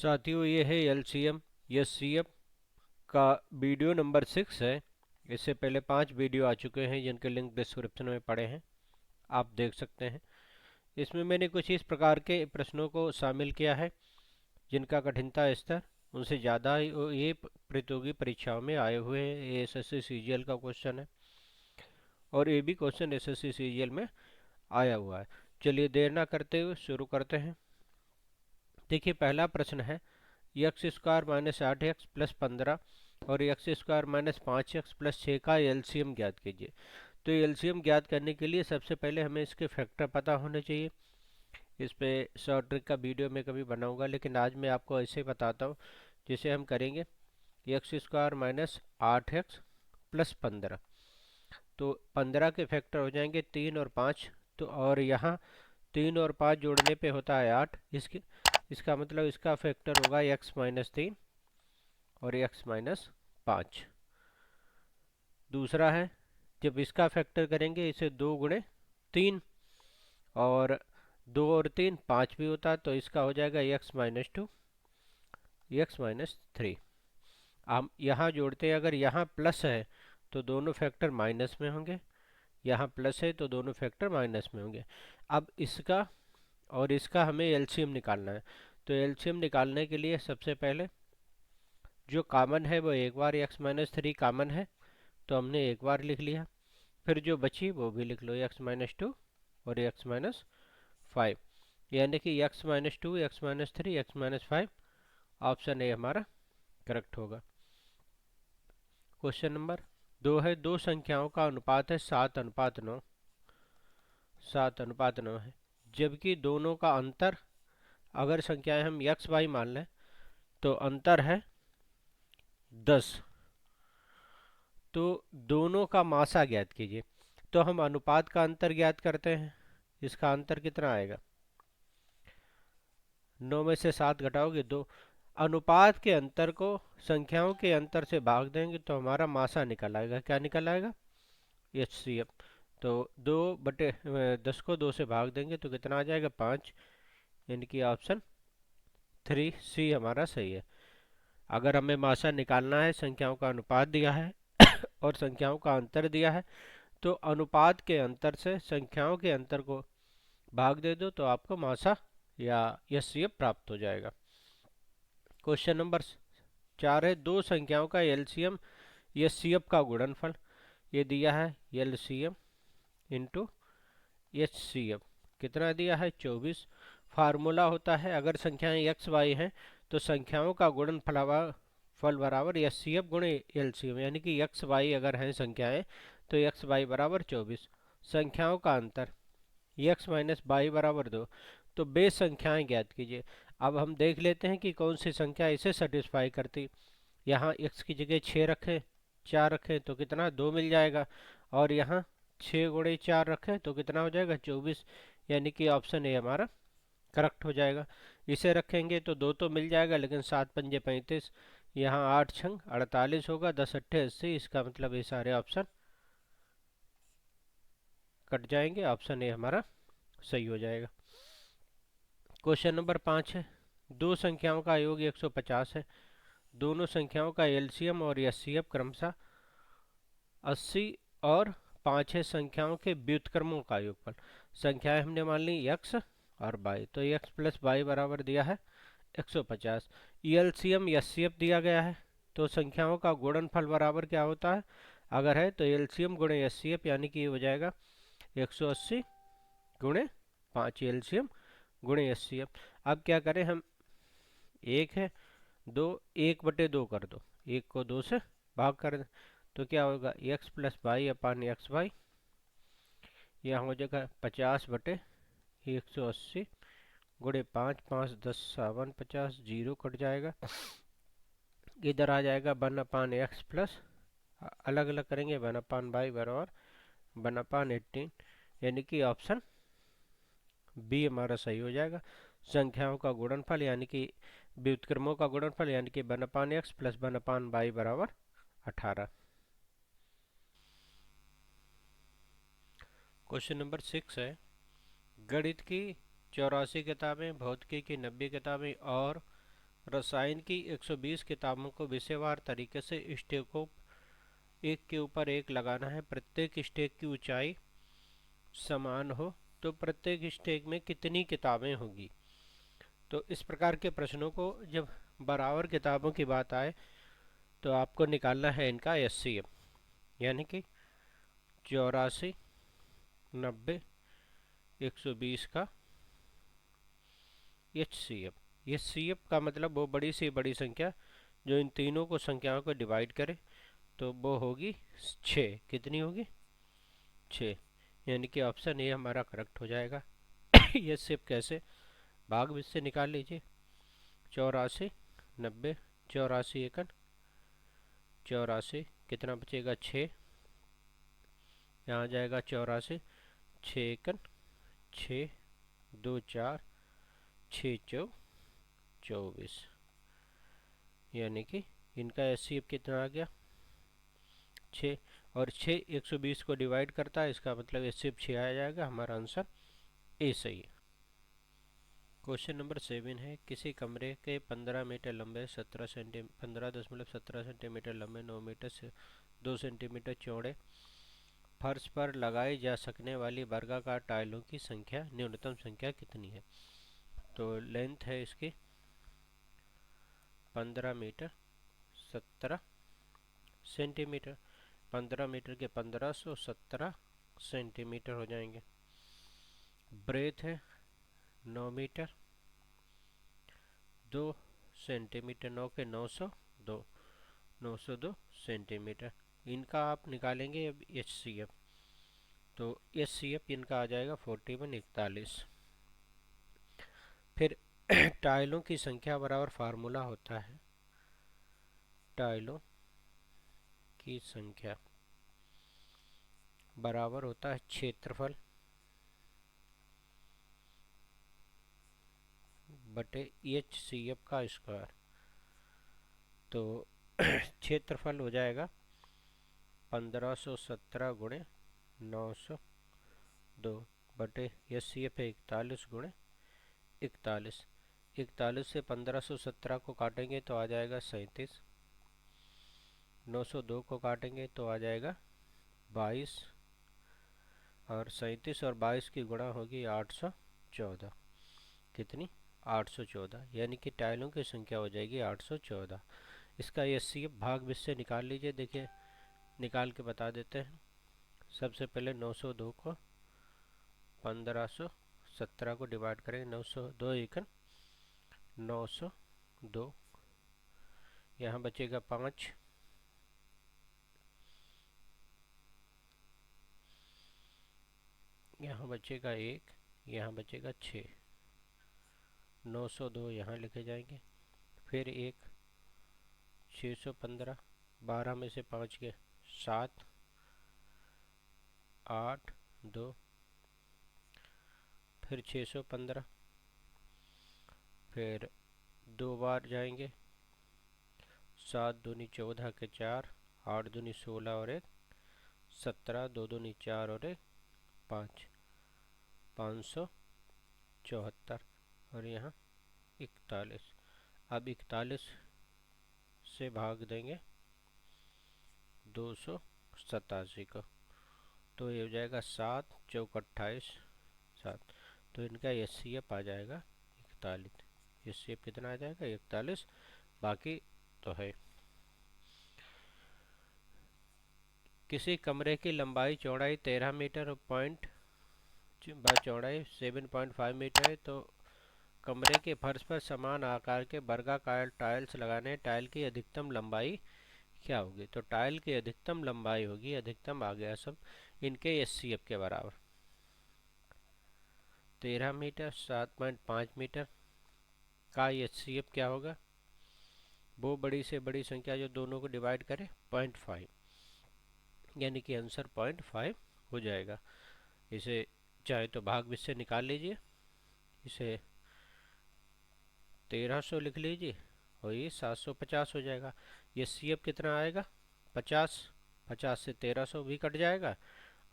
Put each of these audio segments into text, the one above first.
साथियों, ये है एलसीएम एचसीएफ का वीडियो नंबर 6 है। इससे पहले 5 वीडियो आ चुके हैं जिनके लिंक डिस्क्रिप्शन में पड़े हैं, आप देख सकते हैं। इसमें मैंने कुछ इस प्रकार के प्रश्नों को शामिल किया है जिनका कठिनता स्तर उनसे ज़्यादा ये प्रतियोगी परीक्षाओं में आए हुए हैं। ये एसएससी सीजीएल का क्वेश्चन है और ये भी क्वेश्चन एसएससी सीजीएल में आया हुआ है। चलिए देर ना करते हुए शुरू करते हैं। देखिए, पहला प्रश्न है x square minus 8x plus 15 और x square minus 5x plus 6 का एलसीएम ज्ञात कीजिए। तो एलसीएम ज्ञात करने के लिए सबसे पहले हमें इसके फैक्टर पता होने चाहिए। इस पे शॉर्ट ट्रिक का वीडियो मैं कभी बनाऊंगा, लेकिन आज मैं आपको ऐसे ही बताता हूँ। जिसे हम करेंगे x square minus 8x plus 15, तो 15 के फैक्टर हो जाएंगे 3 और 5। तो और यहाँ 3 और 5 जोड़ने पे होता है 8। इसका मतलब इसका फैक्टर होगा x-3 और x-5। दूसरा है, जब इसका फैक्टर करेंगे इसे 2 गुणे 3, और 2 और 3 5 भी होता है, तो इसका हो जाएगा x-2 x-3। हम यहाँ जोड़ते हैं, अगर यहाँ प्लस है तो दोनों फैक्टर माइनस में होंगे, यहाँ प्लस है तो दोनों फैक्टर माइनस में होंगे। अब इसका और इसका हमें एलसीएम निकालना है। तो एलसीएम निकालने के लिए सबसे पहले जो कॉमन है वो एक बार x-3 कॉमन है, तो हमने एक बार लिख लिया। फिर जो बची वो भी लिख लो, x-2 और x-5, यानी कि x-2 x-3 x-5। Option A हमारा करेक्ट होगा। क्वेश्चन नंबर 2 है, दो संख्याओं का अनुपात है 7:9। 7:9 है, जबकि दोनों का अंतर, अगर संख्याएं हम x y मान लें तो अंतर है 10। तो दोनों का मासा ज्ञात कीजिए। तो हम अनुपात का अंतर ज्ञात करते हैं। इसका अंतर कितना आएगा? 9 में से 7 घटाओगे 2। अनुपात के अंतर को संख्याओं के अंतर से भाग देंगे तो हमारा मासा निकल आएगा। क्या निकल आएगा? एचसीएफ। तो 10 को 2 से भाग देंगे तो कितना आ जाएगा? 5। यानी कि ऑप्शन 3C हमारा सही है। अगर हमें मासा निकालना है, संख्याओं का अनुपात दिया है और संख्याओं का अंतर दिया है, तो अनुपात के अंतर से संख्याओं के अंतर को भाग दे दो तो आपको मासा या एचसीएफ प्राप्त हो जाएगा। क्वेश्चन नंबर 4 है, दो संख्याओं का एलसीएम एचसीएफ का गुणनफल। ये दिया है एलसीएम इंटू एचसीएफ, कितना दिया है? 24। फार्मूला होता है, अगर संख्याएं एक्स वाई हैं तो संख्याओं का गुणनफल बराबर एचसीएफ गुणे एलसीएम, यानी कि एक्स वाई अगर हैं संख्याएं तो एक्स वाई बराबर 24। संख्याओं का अंतर एक्स माइनस वाई बराबर 2। तो बेस संख्याएं ज्ञात कीजिए। अब हम देख लेते हैं कि कौन सी संख्या इसे सेटिस्फाई करती। यहाँ x की जगह 6 रखें, 4 रखें तो कितना? 2 मिल जाएगा। और यहाँ 6 गुणे 4 रखें तो कितना हो जाएगा? 24। यानी कि ऑप्शन ए हमारा करेक्ट हो जाएगा। इसे रखेंगे तो 2 तो मिल जाएगा, लेकिन 7 पंजे 35, यहाँ 8 छंग 48 होगा, 10 अट्ठे 80। इसका मतलब ये सारे ऑप्शन कट जाएंगे। ऑप्शन ए हमारा सही हो जाएगा। क्वेश्चन नंबर 5 है, दो संख्याओं का योग 150 है। दोनों संख्याओं का एलसीएम और एचसीएफ क्रमशः 80 और 5 है। संख्याओं के व्युत्क्रमों का योगफल। संख्याएं हमने मान ली x और y, तो x प्लस y बराबर दिया है 150। एलसीएम एचसीएफ दिया गया है, तो संख्याओं का गुणनफल बराबर क्या होता है? अगर है तो एलसीएम गुणे एचसीएफ, यानी कि ये हो जाएगा 180 गुणे 5 एलसीएम गुणे एचसीएफ। अब क्या करें हम, एक है 2, 1/2 कर दो, 1 को 2 से भाग कर दें तो क्या होगा? x प्लस वाई अपान एक्स वाई। यहाँ हो जाएगा 50/180 गुणे 5, 5 10 52, जीरो कट जाएगा। इधर आ जाएगा 1/x प्लस, अलग अलग करेंगे 1/y बराबर 1/18, यानी कि ऑप्शन बी हमारा सही हो जाएगा। संख्याओं का गुणनफल यानी कि व्युत्क्रमों का गुणनफल यानी कि 1/x प्लस 1/y बराबर 18। क्वेश्चन नंबर 6 है, गणित की 84 किताबें, भौतिकी की 90 किताबें और रसायन की 120 किताबों को विषयवार तरीके से स्टेकों एक के ऊपर एक लगाना है। प्रत्येक स्टेक की ऊंचाई समान हो तो प्रत्येक स्टेक में कितनी किताबें होगी। तो इस प्रकार के प्रश्नों को जब बराबर किताबों की बात आए तो आपको निकालना है इनका एचसीएफ, यानी कि 84, 90, 120 का एचसीएफ। एचसीएफ का मतलब वो बड़ी से बड़ी संख्या जो इन तीनों को संख्याओं को डिवाइड करे, तो वो होगी 6। कितनी होगी? 6। यानी कि ऑप्शन ए हमारा करेक्ट हो जाएगा। एचसीएफ कैसे? भाग में से निकाल लीजिए। 84, 90, 84 एकन 84, कितना बचेगा? 6। यहाँ जाएगा 84, 6 एकन 6, 2 4, 6 चौ 24। यानी कि इनका एचसीएफ कितना आ गया? 6। और 6 120 को डिवाइड करता है, इसका मतलब एचसीएफ 6 आ जाएगा। हमारा आंसर ए सही है। क्वेश्चन नंबर 7 है, किसी कमरे के 15 मीटर लंबे 15.17 सेंटीमीटर लंबे 9 मीटर से 2 सेंटीमीटर चौड़े फर्श पर लगाई जा सकने वाली वर्गाकार टाइलों की संख्या, न्यूनतम संख्या कितनी है? तो लेंथ है इसकी 15 मीटर 17 सेंटीमीटर। 15 मीटर के 1517 सेंटीमीटर हो जाएंगे। ब्रेथ है 9 मीटर 2 सेंटीमीटर, 9 के 902, 902 सेंटीमीटर। इनका आप निकालेंगे अब एचसीएफ, तो एचसीएफ इनका आ जाएगा 4141। फिर टाइलों की संख्या बराबर फार्मूला होता है, टाइलों की संख्या बराबर होता है क्षेत्रफल बटे एचसीएफ का स्क्वायर। तो क्षेत्रफल हो जाएगा 1517 गुणे 902 बटे एचसीएफ है 41 गुणे 41। 41 से 1517 को काटेंगे तो आ जाएगा 37। 902 को काटेंगे तो आ जाएगा 22, और 37 और 22 की गुणा होगी 814। कितनी? 814। यानी कि टाइलों की संख्या हो जाएगी 814। इसका एचसीएफ भाग में से निकाल लीजिए। देखिए निकाल के बता देते हैं। सबसे पहले 902 को 1517 को डिवाइड करेंगे। 902 एकन 902, यहाँ बचेगा 5, यहाँ बचेगा 1, यहाँ बचेगा 6। 902 यहाँ लिखे जाएंगे, फिर 1, 615, 12 में से 5 के 7, 8, 2, फिर 615, फिर 2 बार जाएंगे। 7 दूनी 14 के 4, 8 दूनी 16 और 1 17, 2 दूनी 4 और 1 5, 574, और यहाँ 41। अब 41 से भाग देंगे 287 को, तो ये हो जाएगा 7 चौक 28 7। तो इनका एचसीएफ आ जाएगा 41। एचसीएफ कितना आ जाएगा? 41। बाकी तो है। किसी कमरे की लंबाई चौड़ाई 13 मीटर और पॉइंट चौड़ाई 7.5 मीटर है, तो कमरे के फर्श पर समान आकार के वर्गाकार टाइल्स लगाने टाइल की अधिकतम लंबाई क्या होगी? तो टाइल की अधिकतम लंबाई होगी, अधिकतम आ गया सब, इनके एचसीएफ के बराबर। 13 मीटर 7.5 मीटर का एचसीएफ क्या होगा? वो बड़ी से बड़ी संख्या जो दोनों को डिवाइड करे 0.5, यानी कि आंसर 0.5 हो जाएगा। इसे चाहे तो भाग में से निकाल लीजिए, इसे 1300 लिख लीजिए और ये 750 हो जाएगा। ये सीएफ कितना आएगा? 50। 50 से 1300 भी कट जाएगा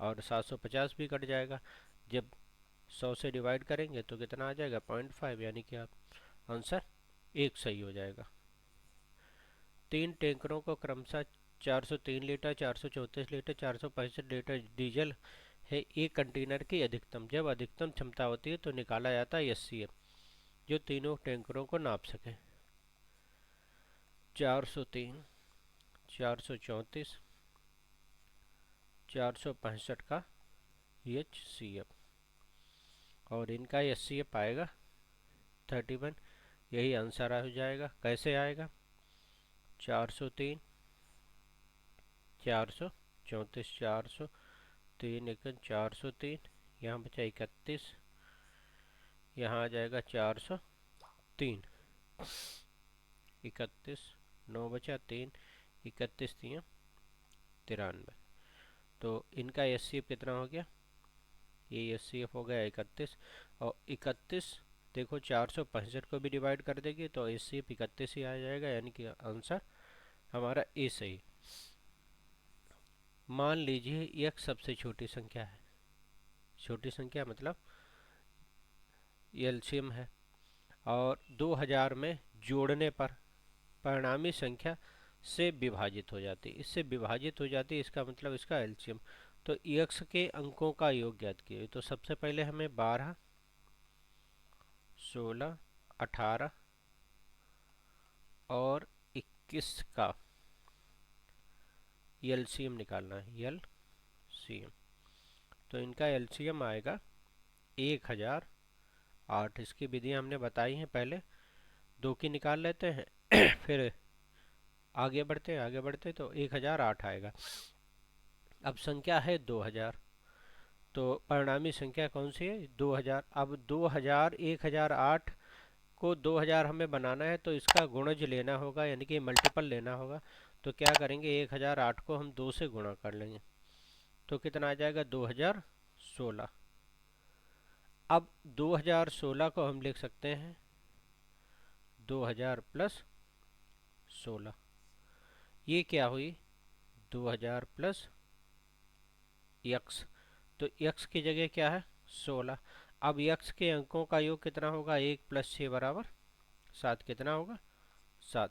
और 750 भी कट जाएगा। जब 100 से डिवाइड करेंगे तो कितना आ जाएगा? 0.5, यानी कि आप आंसर एक सही हो जाएगा। 3 टैंकरों को क्रमशः 403 लीटर, 434 लीटर, 465 लीटर डीजल है एक कंटेनर की अधिकतम। जब अधिकतम क्षमता होती है तो निकाला जाता है एससीएफ जो तीनों टैंकरों को नाप सके। 403, 434, 465 का एचसीएफ और इनका एचसीएफ आएगा 31। यही आंसर आ जाएगा। कैसे आएगा? 403, 434, 403 एकन 403, यहाँ बचा 31, यहाँ आ जाएगा 403, 31, 9 बचा 3, 31 3 93। तो इनका एचसीएफ कितना हो गया? ये एचसीएफ हो गया 31 और 31 देखो 465 को भी डिवाइड कर देंगे तो एचसीएफ 31 ही आ जाएगा, यानी कि आंसर हमारा ए सही। मान लीजिए एक सबसे छोटी संख्या है। छोटी संख्या मतलब एलसीएम है और 2000 में जोड़ने पर परिणामी संख्या से विभाजित हो जाती है। इससे विभाजित हो जाती है इसका मतलब इसका एलसीएम। तो एक्स के अंकों का योग ज्ञात किए। तो सबसे पहले हमें 12, 16, 18 और 21 का एलसीएम निकालना है। एलसीएम तो इनका एलसीएम आएगा 1008। इसकी विधि हमने बताई है पहले। दो की निकाल लेते हैं फिर आगे बढ़ते तो 1008 आएगा। अब संख्या है 2000, तो परिणामी संख्या कौन सी है? 2000। अब 2000 1008 को 2000 हमें बनाना है तो इसका गुणज लेना होगा, यानी कि मल्टीपल लेना होगा। तो क्या करेंगे? 1008 को हम 2 से गुणा कर लेंगे तो कितना आ जाएगा? 2016। अब 2016 को हम लिख सकते हैं 2000 प्लस 16। ये क्या हुई? 2000 प्लस एक्स। तो एक्स की जगह क्या है? 16। अब एक्स के अंकों का योग कितना होगा? 1 प्लस 6 बराबर 7। कितना होगा? 7।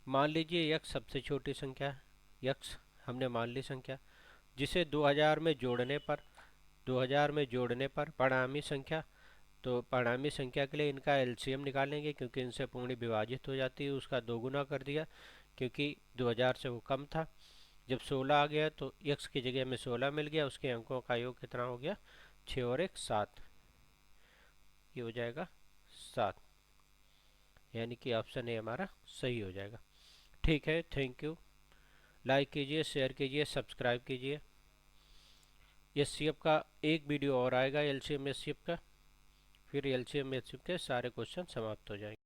मान लीजिए एक्स सबसे छोटी संख्या है। एक्स हमने मान ली संख्या जिसे 2000 में जोड़ने पर 2000 में जोड़ने पर परिणामी संख्या, तो परिणामी संख्या के लिए इनका एलसीएम निकालेंगे क्योंकि इनसे पूर्ण विभाजित हो जाती है। उसका दोगुना कर दिया क्योंकि 2000 से वो कम था। जब 16 आ गया तो x की जगह में 16 मिल गया। उसके अंकों का योग कितना हो गया? 6 और 1 7। ये हो जाएगा 7, यानी कि ऑप्शन ए हमारा सही हो जाएगा। ठीक है, थैंक यू। लाइक कीजिए, शेयर कीजिए, सब्सक्राइब कीजिए। एचसीएफ का एक वीडियो और आएगा एलसीएम एचसीएफ का, फिर एलसीएम एचसीएफ के सारे क्वेश्चन समाप्त हो जाएंगे।